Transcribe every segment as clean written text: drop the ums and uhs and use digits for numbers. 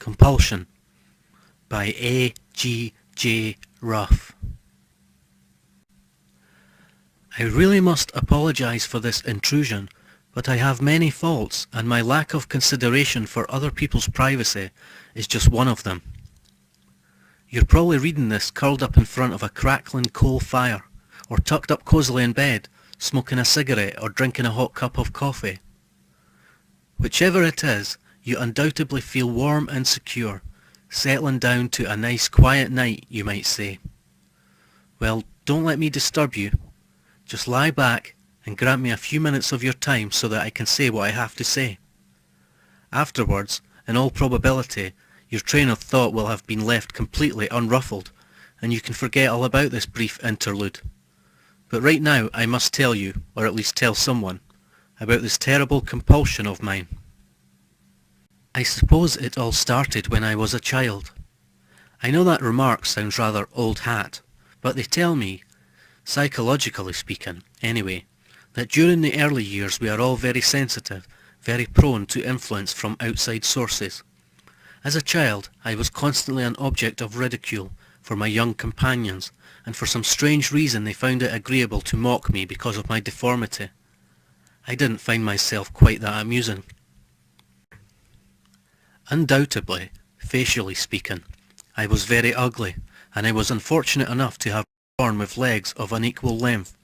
Compulsion by A. G. J. Ruff. I really must apologize for this intrusion, but I have many faults, and my lack of consideration for other people's privacy is just one of them. You're probably reading this curled up in front of a crackling coal fire, or tucked up cosily in bed, smoking a cigarette or drinking a hot cup of coffee. Whichever it is, you undoubtedly feel warm and secure, settling down to a nice quiet night, you might say. Well, don't let me disturb you. Just lie back and grant me a few minutes of your time so that I can say what I have to say. Afterwards, in all probability, your train of thought will have been left completely unruffled, and you can forget all about this brief interlude. But right now I must tell you, or at least tell someone, about this terrible compulsion of mine. I suppose it all started when I was a child. I know that remark sounds rather old hat, but they tell me, psychologically speaking, anyway, that during the early years we are all very sensitive, very prone to influence from outside sources. As a child, I was constantly an object of ridicule for my young companions, and for some strange reason they found it agreeable to mock me because of my deformity. I didn't find myself quite that amusing. Undoubtedly, facially speaking, I was very ugly, and I was unfortunate enough to have been born with legs of unequal length,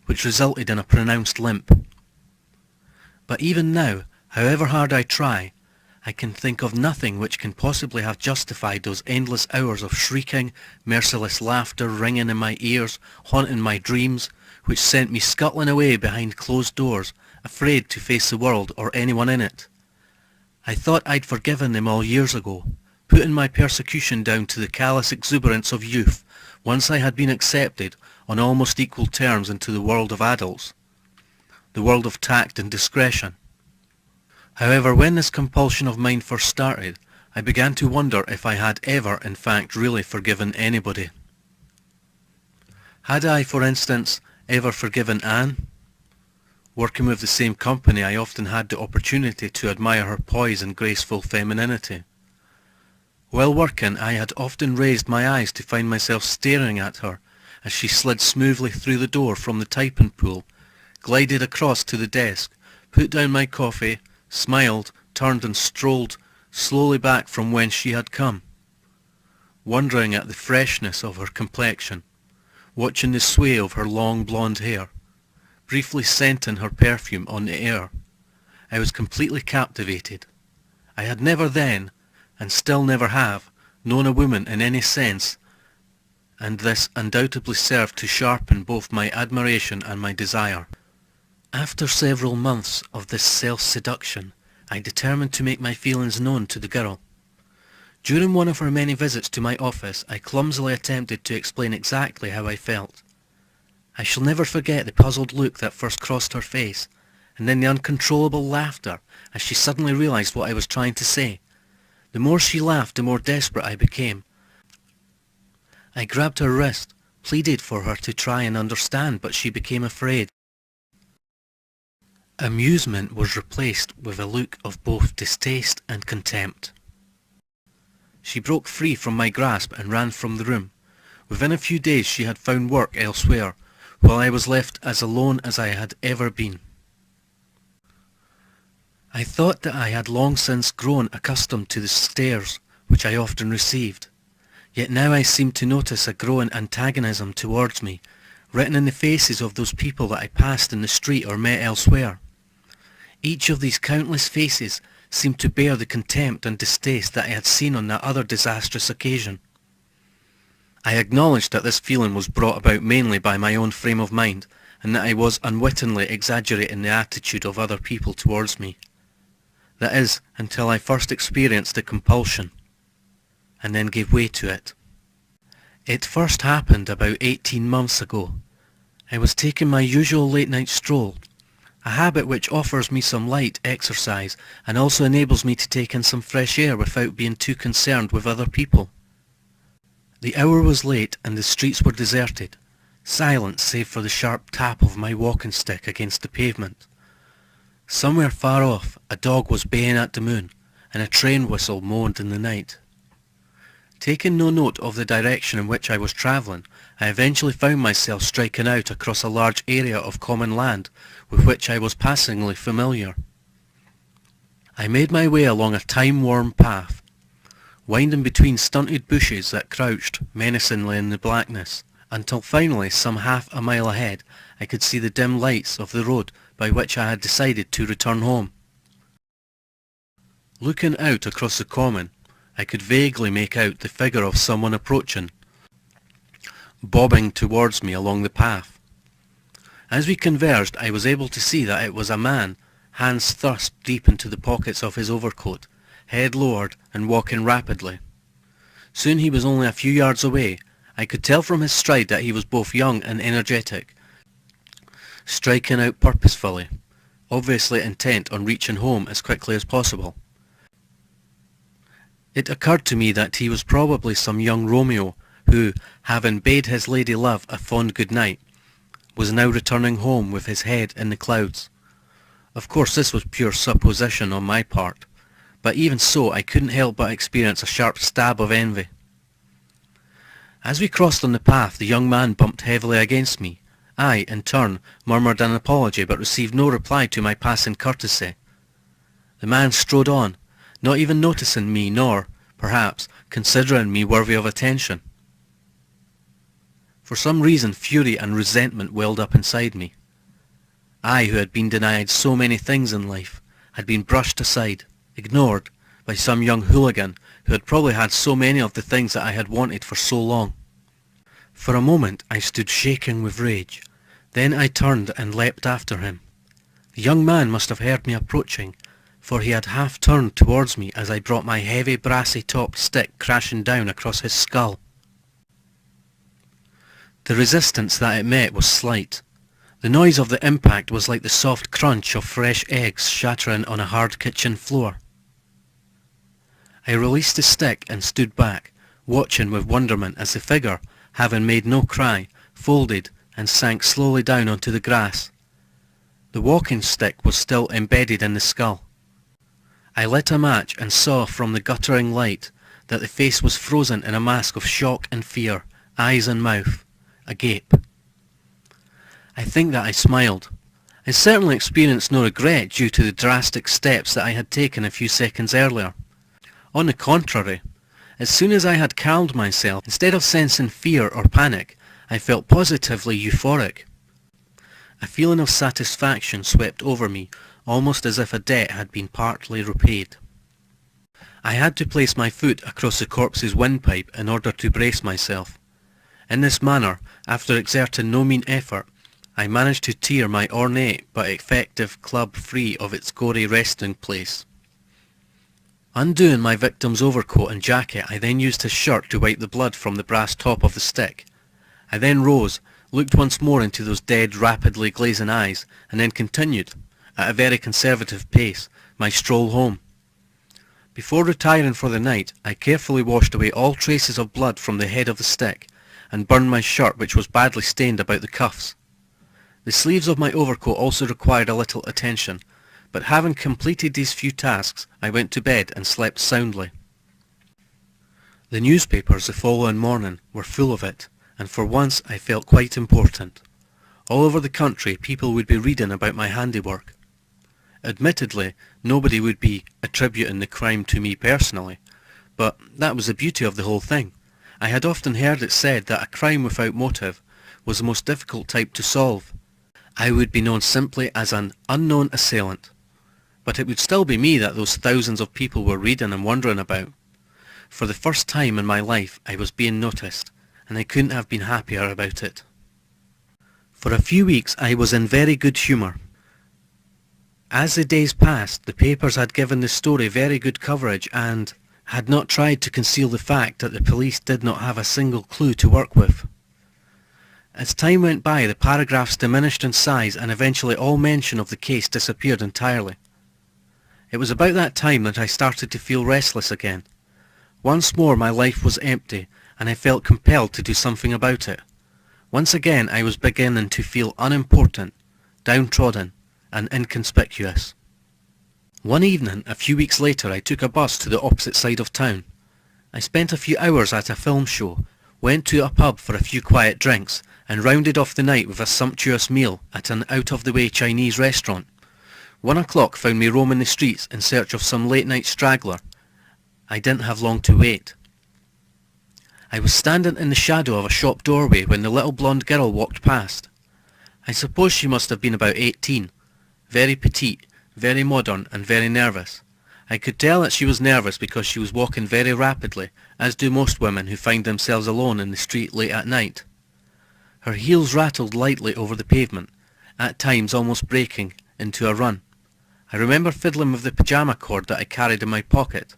which resulted in a pronounced limp. But even now, however hard I try, I can think of nothing which can possibly have justified those endless hours of shrieking, merciless laughter ringing in my ears, haunting my dreams, which sent me scuttling away behind closed doors, afraid to face the world or anyone in it. I thought I'd forgiven them all years ago, putting my persecution down to the callous exuberance of youth, once I had been accepted on almost equal terms into the world of adults, the world of tact and discretion. However, when this compulsion of mine first started, I began to wonder if I had ever, in fact, really forgiven anybody. Had I, for instance, ever forgiven Anne? Working with the same company, I often had the opportunity to admire her poise and graceful femininity. While working, I had often raised my eyes to find myself staring at her as she slid smoothly through the door from the typing pool, glided across to the desk, put down my coffee, smiled, turned and strolled slowly back from whence she had come, wondering at the freshness of her complexion, watching the sway of her long blonde hair, briefly scenting her perfume on the air. I was completely captivated. I had never then, and still never have, known a woman in any sense, and this undoubtedly served to sharpen both my admiration and my desire. After several months of this self-seduction, I determined to make my feelings known to the girl. During one of her many visits to my office, I clumsily attempted to explain exactly how I felt. I shall never forget the puzzled look that first crossed her face, and then the uncontrollable laughter as she suddenly realized what I was trying to say. The more she laughed, the more desperate I became. I grabbed her wrist, pleaded for her to try and understand, but she became afraid. Amusement was replaced with a look of both distaste and contempt. She broke free from my grasp and ran from the room. Within a few days she had found work elsewhere, while I was left as alone as I had ever been. I thought that I had long since grown accustomed to the stares which I often received, yet now I seemed to notice a growing antagonism towards me, written in the faces of those people that I passed in the street or met elsewhere. Each of these countless faces seemed to bear the contempt and distaste that I had seen on that other disastrous occasion. I acknowledged that this feeling was brought about mainly by my own frame of mind, and that I was unwittingly exaggerating the attitude of other people towards me. That is, until I first experienced the compulsion, and then gave way to it. It first happened about 18 months ago. I was taking my usual late-night stroll, a habit which offers me some light exercise and also enables me to take in some fresh air without being too concerned with other people. The hour was late and the streets were deserted, silent save for the sharp tap of my walking stick against the pavement. Somewhere far off, a dog was baying at the moon, and a train whistle moaned in the night. Taking no note of the direction in which I was travelling, I eventually found myself striking out across a large area of common land with which I was passingly familiar. I made my way along a time-worn path, winding between stunted bushes that crouched menacingly in the blackness, until finally, some half a mile ahead, I could see the dim lights of the road by which I had decided to return home. Looking out across the common, I could vaguely make out the figure of someone approaching, bobbing towards me along the path. As we converged, I was able to see that it was a man, hands thrust deep into the pockets of his overcoat, head lowered and walking rapidly. Soon he was only a few yards away. I could tell from his stride that he was both young and energetic, striking out purposefully, obviously intent on reaching home as quickly as possible. It occurred to me that he was probably some young Romeo who, having bade his lady love a fond good night, was now returning home with his head in the clouds. Of course this was pure supposition on my part, but even so I couldn't help but experience a sharp stab of envy. As we crossed on the path, the young man bumped heavily against me. I, in turn, murmured an apology but received no reply to my passing courtesy. The man strode on, not even noticing me nor, perhaps, considering me worthy of attention. For some reason fury and resentment welled up inside me. I, who had been denied so many things in life, had been brushed aside, ignored, by some young hooligan who had probably had so many of the things that I had wanted for so long. For a moment I stood shaking with rage. Then I turned and leapt after him. The young man must have heard me approaching, for he had half turned towards me as I brought my heavy brassy-topped stick crashing down across his skull. The resistance that it met was slight. The noise of the impact was like the soft crunch of fresh eggs shattering on a hard kitchen floor. I released the stick and stood back, watching with wonderment as the figure, having made no cry, folded and sank slowly down onto the grass. The walking stick was still embedded in the skull. I lit a match and saw from the guttering light that the face was frozen in a mask of shock and fear, eyes and mouth agape. I think that I smiled. I certainly experienced no regret due to the drastic steps that I had taken a few seconds earlier. On the contrary, as soon as I had calmed myself, instead of sensing fear or panic, I felt positively euphoric. A feeling of satisfaction swept over me, almost as if a debt had been partly repaid. I had to place my foot across the corpse's windpipe in order to brace myself. In this manner, after exerting no mean effort, I managed to tear my ornate but effective club free of its gory resting place. Undoing my victim's overcoat and jacket, I then used his shirt to wipe the blood from the brass top of the stick. I then rose, looked once more into those dead, rapidly glazing eyes, and then continued, at a very conservative pace, my stroll home. Before retiring for the night, I carefully washed away all traces of blood from the head of the stick, and burned my shirt, which was badly stained about the cuffs. The sleeves of my overcoat also required a little attention, but having completed these few tasks, I went to bed and slept soundly. The newspapers the following morning were full of it, and for once I felt quite important. All over the country people would be reading about my handiwork. Admittedly, nobody would be attributing the crime to me personally, but that was the beauty of the whole thing. I had often heard it said that a crime without motive was the most difficult type to solve. I would be known simply as an unknown assailant, but it would still be me that those thousands of people were reading and wondering about. For the first time in my life I was being noticed, and I couldn't have been happier about it. For a few weeks I was in very good humour. As the days passed, the papers had given the story very good coverage and had not tried to conceal the fact that the police did not have a single clue to work with. As time went by, the paragraphs diminished in size and eventually all mention of the case disappeared entirely. It was about that time that I started to feel restless again. Once more my life was empty, and I felt compelled to do something about it. Once again I was beginning to feel unimportant, downtrodden, and inconspicuous. One evening, a few weeks later, I took a bus to the opposite side of town. I spent a few hours at a film show, went to a pub for a few quiet drinks, and rounded off the night with a sumptuous meal at an out-of-the-way Chinese restaurant. 1 o'clock found me roaming the streets in search of some late-night straggler. I didn't have long to wait. I was standing in the shadow of a shop doorway when the little blonde girl walked past. I suppose she must have been about 18, very petite, very modern, and very nervous. I could tell that she was nervous because she was walking very rapidly, as do most women who find themselves alone in the street late at night. Her heels rattled lightly over the pavement, at times almost breaking into a run. I remember fiddling with the pyjama cord that I carried in my pocket.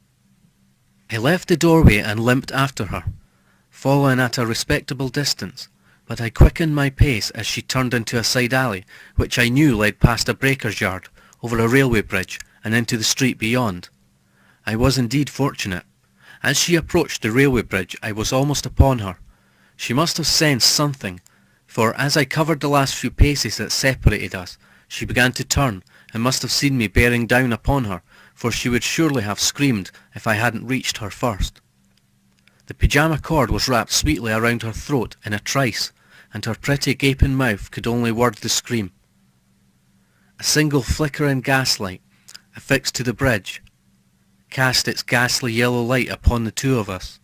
I left the doorway and limped after her, following at a respectable distance, but I quickened my pace as she turned into a side alley, which I knew led past a breaker's yard, over a railway bridge, and into the street beyond. I was indeed fortunate. As she approached the railway bridge, I was almost upon her. She must have sensed something, for as I covered the last few paces that separated us, she began to turn, and must have seen me bearing down upon her, for she would surely have screamed if I hadn't reached her first. The pyjama cord was wrapped sweetly around her throat in a trice, and her pretty gaping mouth could only word the scream. A single flickering gaslight, affixed to the bridge, cast its ghastly yellow light upon the two of us.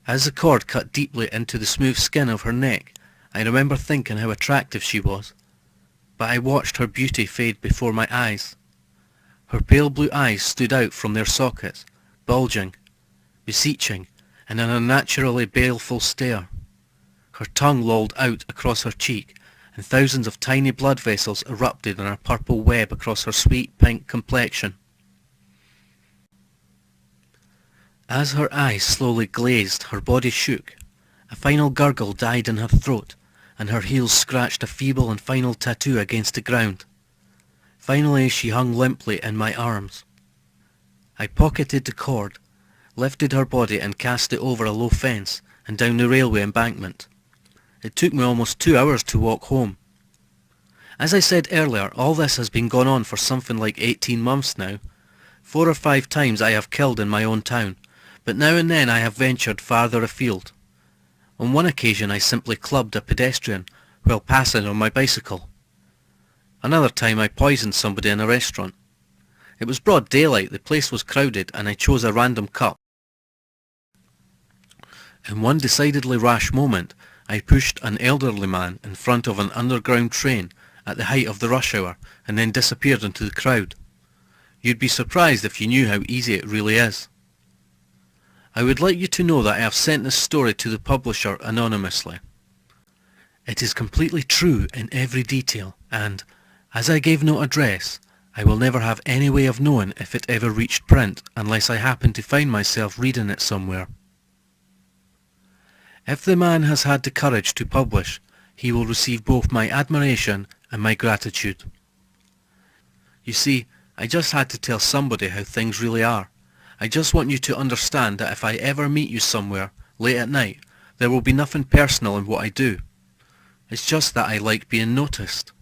As the cord cut deeply into the smooth skin of her neck, I remember thinking how attractive she was, but I watched her beauty fade before my eyes. Her pale blue eyes stood out from their sockets, bulging, beseeching, in an unnaturally baleful stare. Her tongue lolled out across her cheek, and thousands of tiny blood vessels erupted in a purple web across her sweet pink complexion. As her eyes slowly glazed, her body shook. A final gurgle died in her throat, and her heels scratched a feeble and final tattoo against the ground. Finally she hung limply in my arms. I pocketed the cord, lifted her body and cast it over a low fence and down the railway embankment. It took me almost 2 hours to walk home. As I said earlier, all this has been going on for something like 18 months now. 4 or 5 times I have killed in my own town, but now and then I have ventured farther afield. On one occasion I simply clubbed a pedestrian while passing on my bicycle. Another time I poisoned somebody in a restaurant. It was broad daylight, the place was crowded, and I chose a random cup. In one decidedly rash moment, I pushed an elderly man in front of an underground train at the height of the rush hour, and then disappeared into the crowd. You'd be surprised if you knew how easy it really is. I would like you to know that I have sent this story to the publisher anonymously. It is completely true in every detail, and, as I gave no address, I will never have any way of knowing if it ever reached print unless I happen to find myself reading it somewhere. If the man has had the courage to publish, he will receive both my admiration and my gratitude. You see, I just had to tell somebody how things really are. I just want you to understand that if I ever meet you somewhere, late at night, there will be nothing personal in what I do. It's just that I like being noticed.